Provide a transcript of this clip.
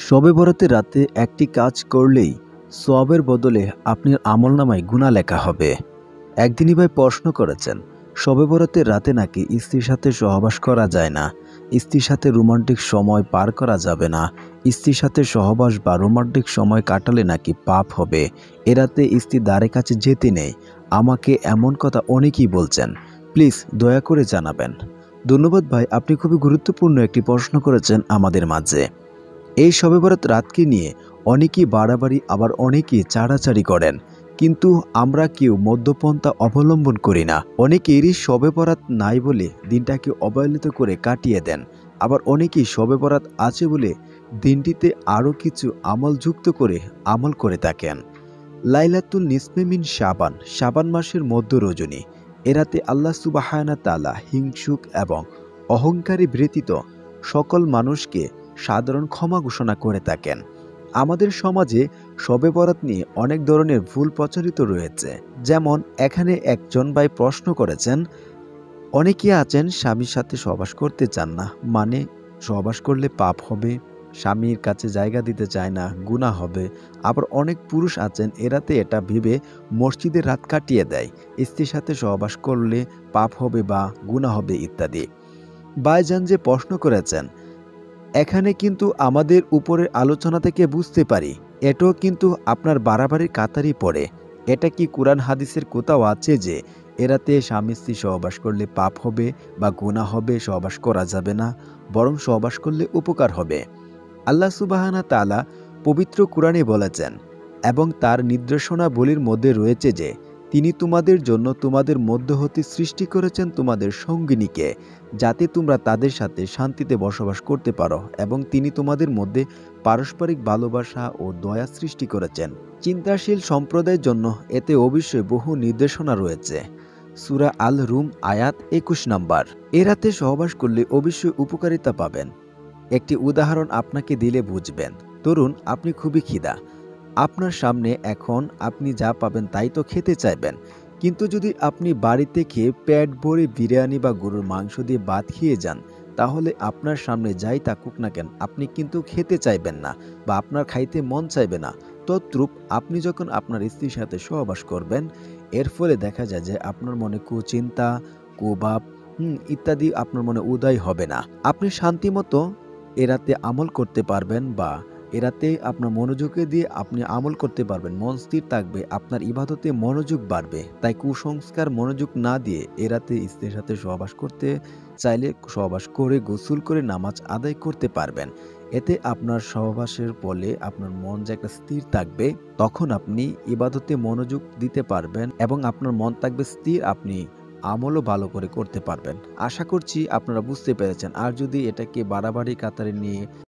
শবে বরাতের রাতে একটি কাজ করলেই সওয়াবের বদলে আপনার আমলনামায় গুনাহ লেখা হবে। একদিনই ভাই প্রশ্ন করেছেন, শবে বরাতের রাতে নাকি স্ত্রীর সাথে সহবাস করা যায় না, স্ত্রীর সাথে রোমান্টিক সময় পার করা যাবে না, স্ত্রীর সাথে সহবাস বা রোমান্টিক সময় কাটালে নাকি পাপ হবে, এ রাতে স্ত্রীর দ্বারের কাছে যেতে নেই। আমাকে এমন কথা অনেকেই বলছেন, প্লিজ দয়া করে জানাবেন। ধন্যবাদ ভাই, আপনি খুবই গুরুত্বপূর্ণ একটি প্রশ্ন করেছেন আমাদের মাঝে। এই শবে বরাত রাতকে নিয়ে অনেকেই বাড়াবাড়ি আবার অনেকেই চাড়াচাড়ি করেন, কিন্তু আমরা কেউ মধ্যপন্থা অবলম্বন করি না। অনেকেরই শবে বরাত নাই বলে দিনটাকে অবহেলিত করে কাটিয়ে দেন, আবার অনেকেই শবে বরাত আছে বলে দিনটিতে আরও কিছু আমল যুক্ত করে আমল করে থাকেন। লাইলাতুল নিসফে মিন শাবান, শাবান মাসের মধ্য রজনী। এ রাতে আল্লাহ সুবহানাহু তাআলা হিংসুক এবং অহংকারী ব্যতীত সকল মানুষকে সাধারণ ক্ষমা ঘোষণা করে থাকেন। আমাদের সমাজে শবে বরাত নিয়ে অনেক ধরনের ভুল প্রচারিত রয়েছে। যেমন এখানে একজন ভাই প্রশ্ন করেছেন, অনেকে আছেন স্বামীর সাথে সহবাস করতে চান না, মানে সহবাস করলে পাপ হবে, স্বামীর কাছে জায়গা দিতে চায় না, গুনাহ হবে। আবার অনেক পুরুষ আছেন এরাতে এটা ভেবে মসজিদে রাত কাটিয়ে দেয়, স্ত্রীর সাথে সহবাস করলে পাপ হবে বা গুনাহ হবে ইত্যাদি। ভাইজান যে প্রশ্ন করেছেন, এখানে কিন্তু আমাদের উপরের আলোচনা থেকে বুঝতে পারি এটাও কিন্তু আপনার বাড়াবাড়ির কাতারই পড়ে। এটা কি কুরআন হাদিসের কোথাও আছে যে এরাতে স্বামী স্ত্রী সহবাস করলে পাপ হবে বা গুনাহ হবে, সহবাস করা যাবে না, বরং সহবাস করলে উপকার হবে? আল্লাহ সুবহানাহু তাআলা পবিত্র কুরআনে বলেছেন, এবং তার নির্দেশনাবলীর মধ্যে রয়েছে যে তিনি তোমাদের জন্য তোমাদের মধ্য হতে সৃষ্টি করেছেন তোমাদের সঙ্গিনীকে, যাতে তোমরা তাদের সাথে শান্তিতে বসবাস করতে পারো, এবং তিনি তোমাদের মধ্যে পারস্পরিক ভালোবাসা ও দয়া সৃষ্টি করেছেন। চিন্তাশীল সম্প্রদায়ের জন্য এতে অবশ্যই বহু নির্দেশনা রয়েছে। সূরা আল রুম আয়াত 21 নম্বর। এ রাতে সহবাস করলে অবশ্যই উপকারিতা পাবেন। একটি উদাহরণ আপনাকে দিলে বুঝবেন। ধরুন আপনি খুবই খিদা, আপনার সামনে এখন আপনি যা পাবেন তাই তো খেতে চাইবেন, কিন্তু যদি আপনি বাড়িতে খেয়ে পেট ভরে বিরিয়ানি বা গরুর মাংস দিয়ে ভাত খেয়ে যান, তাহলে আপনার সামনে যাই থাকুক না কেন আপনি কিন্তু খেতে চাইবেন না বা আপনার খাইতে মন চাইবে না। তদ্রূপ আপনি যখন আপনার স্ত্রীর সাথে সহবাস করবেন, এর ফলে দেখা যায় যে আপনার মনে কুচিন্তা, কুভাব ইত্যাদি আপনার মনে উদয় হবে না। আপনি শান্তিমতো এরাতে আমল করতে পারবেন, বা এরাতে আপনার মনোযোগে দিয়ে আপনি আমল করতে পারবেন। মন স্থির থাকবে, আপনার ইবাদতে মনোযোগ বাড়বে। তাই কুসংস্কার মনোযোগ না দিয়ে এরাতে স্ত্রীর সাথে সহবাস করতে চাইলে সহবাস করে গোসল করে নামাজ আদায় করতে পারবেন। এতে আপনার সহবাসের ফলে আপনার মন যে একটা স্থির থাকবে, তখন আপনি ইবাদতে মনোযোগ দিতে পারবেন এবং আপনার মন থাকবে স্থির, আপনি আমলও ভালো করে করতে পারবেন। আশা করছি আপনারা বুঝতে পেরেছেন। আর যদি এটাকে বাড়াবাড়ি কাতারে নিয়ে